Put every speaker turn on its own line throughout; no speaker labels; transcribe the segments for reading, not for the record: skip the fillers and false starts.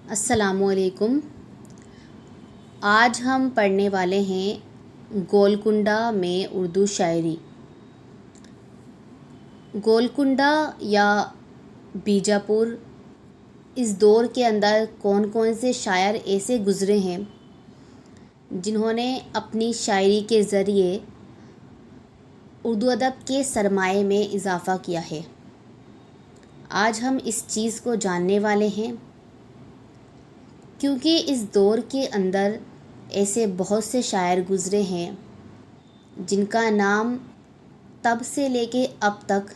السلام علیکم۔ آج ہم پڑھنے والے ہیں گولکنڈہ میں اردو شاعری۔ گولکنڈہ یا بیجاپور، اس دور کے اندر کون کون سے شاعر ایسے گزرے ہیں جنہوں نے اپنی شاعری کے ذریعے اردو ادب کے سرمایے میں اضافہ کیا ہے، آج ہم اس چیز کو جاننے والے ہیں، کیونکہ اس دور کے اندر ایسے بہت سے شاعر گزرے ہیں جن کا نام تب سے لے کے اب تک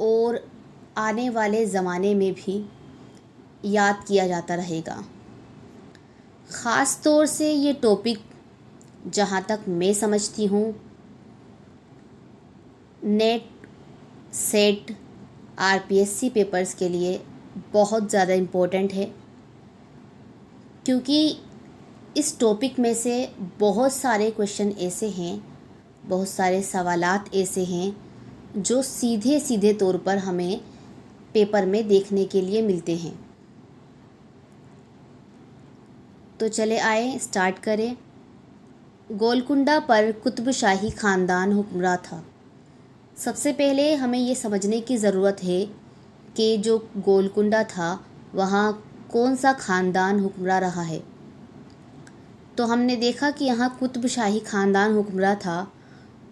اور آنے والے زمانے میں بھی یاد کیا جاتا رہے گا۔ خاص طور سے یہ ٹاپک جہاں تک میں سمجھتی ہوں نیٹ، سیٹ، RPSC پیپرز کے لیے بہت زیادہ امپورٹنٹ ہے، کیونکہ اس ٹاپک میں سے بہت سارے کویشچن ایسے ہیں، بہت سارے سوالات ایسے ہیں جو سیدھے طور پر ہمیں پیپر میں دیکھنے کے لیے ملتے ہیں۔ تو چلے آئے سٹارٹ کریں۔ گولکنڈہ پر قطب شاہی خاندان حکمراں تھا۔ سب سے پہلے ہمیں یہ سمجھنے کی ضرورت ہے کہ جو گولکنڈہ تھا وہاں کون سا خاندان حکمراں رہا ہے۔ تو ہم نے دیکھا کہ یہاں قطب شاہی خاندان حکمراں تھا۔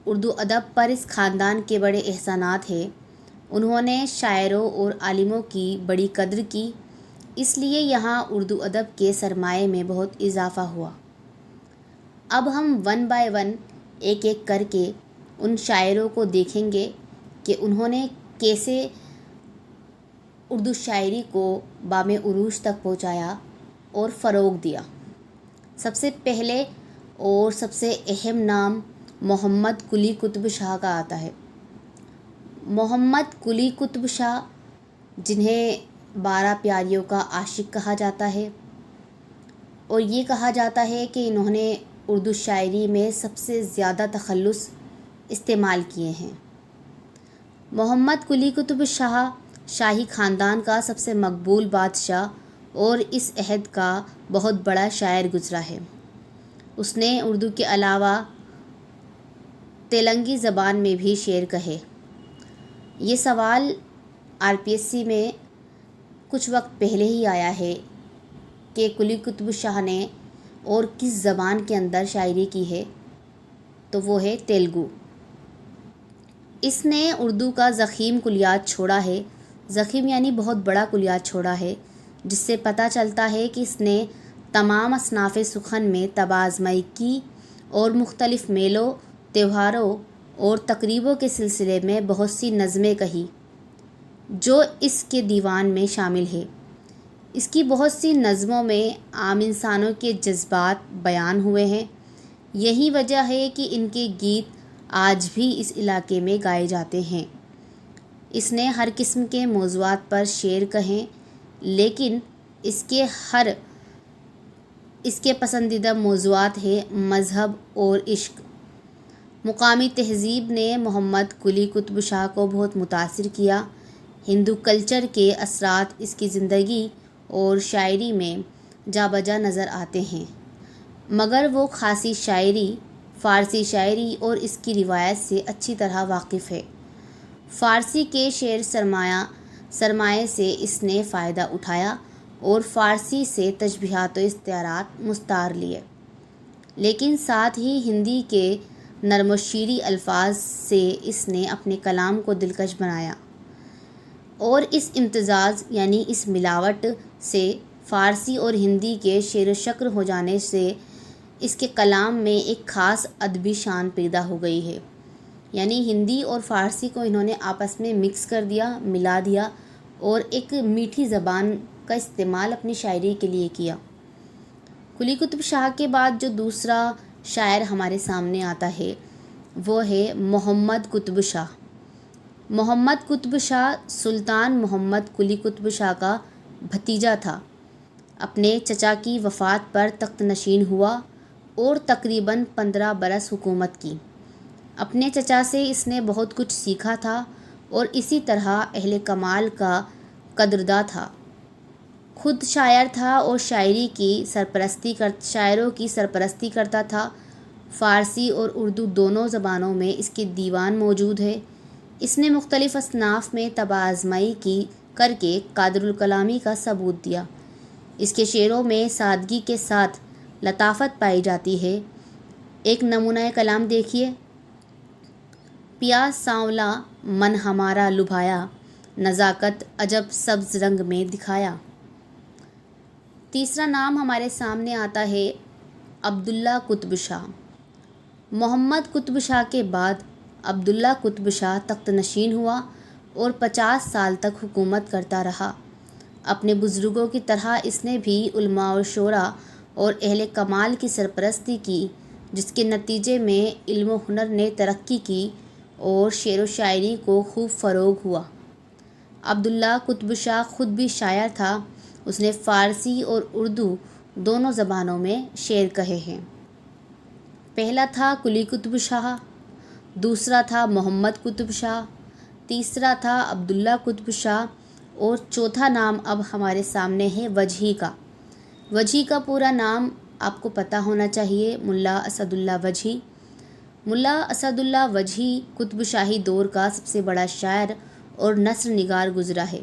اردو ادب پر اس خاندان کے بڑے احسانات ہیں، انہوں نے شاعروں اور عالموں کی بڑی قدر کی، اس لیے یہاں اردو ادب کے سرمایے میں بہت اضافہ ہوا۔ اب ہم ون بائی ون ایک ایک کر کے ان شاعروں کو دیکھیں گے کہ انہوں نے کیسے اردو شاعری کو بام عروج تک پہنچایا اور فروغ دیا۔ سب سے پہلے اور سب سے اہم نام محمد قلی قطب شاہ کا آتا ہے۔ محمد قلی قطب شاہ، جنہیں 12 پیاریوں کا عاشق کہا جاتا ہے، اور یہ کہا جاتا ہے کہ انہوں نے اردو شاعری میں سب سے زیادہ تخلص استعمال کیے ہیں۔ محمد قلی قطب شاہ شاہی خاندان کا سب سے مقبول بادشاہ اور اس عہد کا بہت بڑا شاعر گزرا ہے۔ اس نے اردو کے علاوہ تیلنگی زبان میں بھی شعر کہے۔ یہ سوال RPSC میں کچھ وقت پہلے ہی آیا ہے کہ قلی قطب شاہ نے اور کس زبان کے اندر شاعری کی ہے، تو وہ ہے تیلگو۔ اس نے اردو کا ضخیم کلیات چھوڑا ہے، ضخیم یعنی بہت بڑا کلیات چھوڑا ہے، جس سے پتہ چلتا ہے کہ اس نے تمام اصناف سخن میں طب آزمائی کی اور مختلف میلوں، تہواروں اور تقریبوں کے سلسلے میں بہت سی نظمیں کہی جو اس کے دیوان میں شامل ہے۔ اس کی بہت سی نظموں میں عام انسانوں کے جذبات بیان ہوئے ہیں، یہی وجہ ہے کہ ان کے گیت آج بھی اس علاقے میں گائے جاتے ہیں۔ اس نے ہر قسم کے موضوعات پر شعر کہیں، لیکن اس کے پسندیدہ موضوعات ہیں مذہب اور عشق۔ مقامی تہذیب نے محمد قلی قطب شاہ کو بہت متاثر کیا۔ ہندو کلچر کے اثرات اس کی زندگی اور شاعری میں جا بجا نظر آتے ہیں، مگر وہ خاصی شاعری، فارسی شاعری اور اس کی روایت سے اچھی طرح واقف ہے۔ فارسی کے شعر سرمایے سے اس نے فائدہ اٹھایا اور فارسی سے تشبیہات و استعارات مستعار لیے، لیکن ساتھ ہی ہندی کے نرم و شیریں الفاظ سے اس نے اپنے کلام کو دلکش بنایا، اور اس امتزاج یعنی اس ملاوٹ سے فارسی اور ہندی کے شعر و شکل ہو جانے سے اس کے کلام میں ایک خاص ادبی شان پیدا ہو گئی ہے، یعنی ہندی اور فارسی کو انہوں نے آپس میں مکس کر دیا، ملا دیا، اور ایک میٹھی زبان کا استعمال اپنی شاعری کے لیے کیا۔ قلی قطب شاہ کے بعد جو دوسرا شاعر ہمارے سامنے آتا ہے وہ ہے محمد قطب شاہ۔ محمد قطب شاہ سلطان محمد قلی قطب شاہ کا بھتیجا تھا۔ اپنے چچا کی وفات پر تخت نشین ہوا اور تقریباً 15 برس حکومت کی۔ اپنے چچا سے اس نے بہت کچھ سیکھا تھا اور اسی طرح اہل کمال کا قدرداں تھا۔ خود شاعر تھا اور شاعروں کی سرپرستی کرتا تھا۔ فارسی اور اردو دونوں زبانوں میں اس کے دیوان موجود ہے۔ اس نے مختلف اصناف میں طبع آزمائی کر کے قادر الکلامی کا ثبوت دیا۔ اس کے شعروں میں سادگی کے ساتھ لطافت پائی جاتی ہے۔ ایک نمونہ کلام دیکھیے: پیاس سانولا من ہمارا لبھایا، نزاکت عجب سبز رنگ میں دکھایا۔ تیسرا نام ہمارے سامنے آتا ہے عبداللہ قطب شاہ۔ محمد قطب شاہ کے بعد عبداللہ قطب شاہ تخت نشین ہوا اور 50 سال تک حکومت کرتا رہا۔ اپنے بزرگوں کی طرح اس نے بھی علماء اور شعراء اور اہل کمال کی سرپرستی کی، جس کے نتیجے میں علم و ہنر نے ترقی کی اور شعر و شاعری کو خوب فروغ ہوا۔ عبداللہ قطب شاہ خود بھی شاعر تھا۔ اس نے فارسی اور اردو دونوں زبانوں میں شعر کہے ہیں۔ پہلا تھا قلی قطب شاہ، دوسرا تھا محمد قطب شاہ، تیسرا تھا عبداللہ قطب شاہ اور چوتھا نام اب ہمارے سامنے ہے وجہی کا۔ وجہی کا پورا نام آپ کو پتہ ہونا چاہیے: ملا اسد اللہ وجہی۔ ملا اسد اللہ وجہی قطب شاہی دور کا سب سے بڑا شاعر اور نثر نگار گزرا ہے۔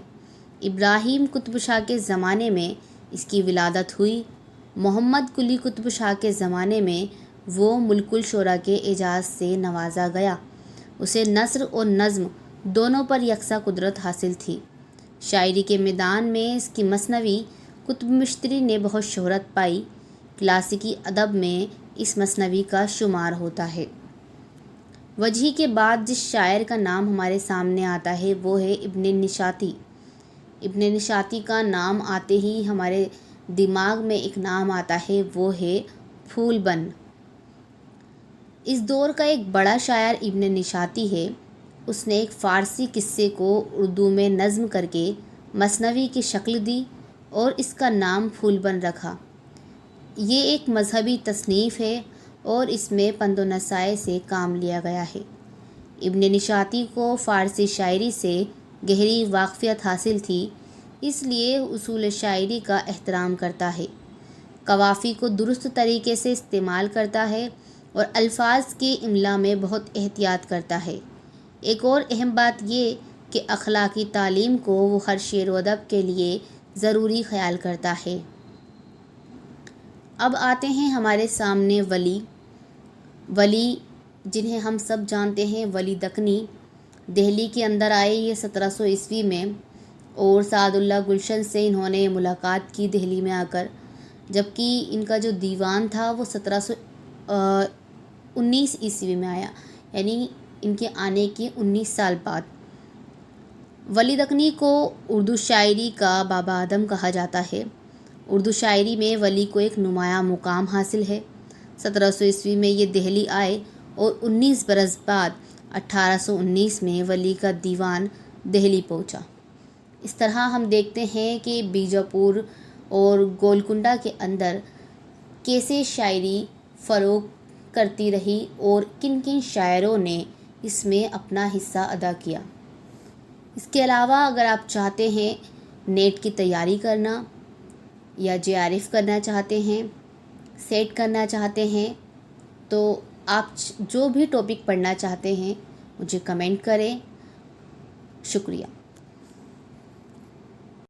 ابراہیم قطب شاہ کے زمانے میں اس کی ولادت ہوئی۔ محمد قلی قطب شاہ کے زمانے میں وہ ملک الشعراء کے اعزاز سے نوازا گیا۔ اسے نثر اور نظم دونوں پر یکساں قدرت حاصل تھی۔ شاعری کے میدان میں اس کی مثنوی قطب مشتری نے بہت شہرت پائی۔ کلاسیکی ادب میں اس مثنوی کا شمار ہوتا ہے۔ وجہی کے بعد جس شاعر کا نام ہمارے سامنے آتا ہے وہ ہے ابن نشاطی۔ ابن نشاطی کا نام آتے ہی ہمارے دماغ میں ایک نام آتا ہے، وہ ہے پھول بن۔ اس دور کا ایک بڑا شاعر ابن نشاطی ہے۔ اس نے ایک فارسی قصے کو اردو میں نظم کر کے مثنوی کی شکل دی اور اس کا نام پھول بن رکھا۔ یہ ایک مذہبی تصنیف ہے اور اس میں پند و نصائح سے کام لیا گیا ہے۔ ابن نشاطی کو فارسی شاعری سے گہری واقفیت حاصل تھی، اس لیے اصول شاعری کا احترام کرتا ہے، قوافی کو درست طریقے سے استعمال کرتا ہے اور الفاظ کی املا میں بہت احتیاط کرتا ہے۔ ایک اور اہم بات یہ کہ اخلاقی تعلیم کو وہ ہر شعر و ادب کے لیے ضروری خیال کرتا ہے۔ اب آتے ہیں ہمارے سامنے ولی جنہیں ہم سب جانتے ہیں، ولی دکنی۔ دہلی کے اندر آئے یہ 1700 میں، اور سعد اللہ گلشن سے انہوں نے ملاقات کی دہلی میں آ کر، جبکہ ان کا جو دیوان تھا وہ 1719 میں آیا، یعنی ان کے آنے کے 19 سال بعد۔ ولی دکنی کو اردو شاعری کا بابا آدم کہا جاتا ہے۔ اردو شاعری میں ولی کو ایک نمایاں مقام حاصل ہے۔ 1700 میں یہ دہلی آئے اور 19 برس بعد 1819 میں ولی کا دیوان دہلی پہنچا۔ اس طرح ہم دیکھتے ہیں کہ بیجاپور اور گولکنڈہ کے اندر کیسے شاعری فروغ کرتی رہی اور کن کن شاعروں نے اس میں اپنا حصہ ادا کیا۔ اس کے علاوہ اگر آپ چاہتے ہیں نیٹ کی تیاری کرنا یا JRF کرنا چاہتے ہیں، سیٹ کرنا چاہتے ہیں، تو آپ جو بھی ٹاپک پڑھنا چاہتے ہیں مجھے کمنٹ کریں۔ شکریہ۔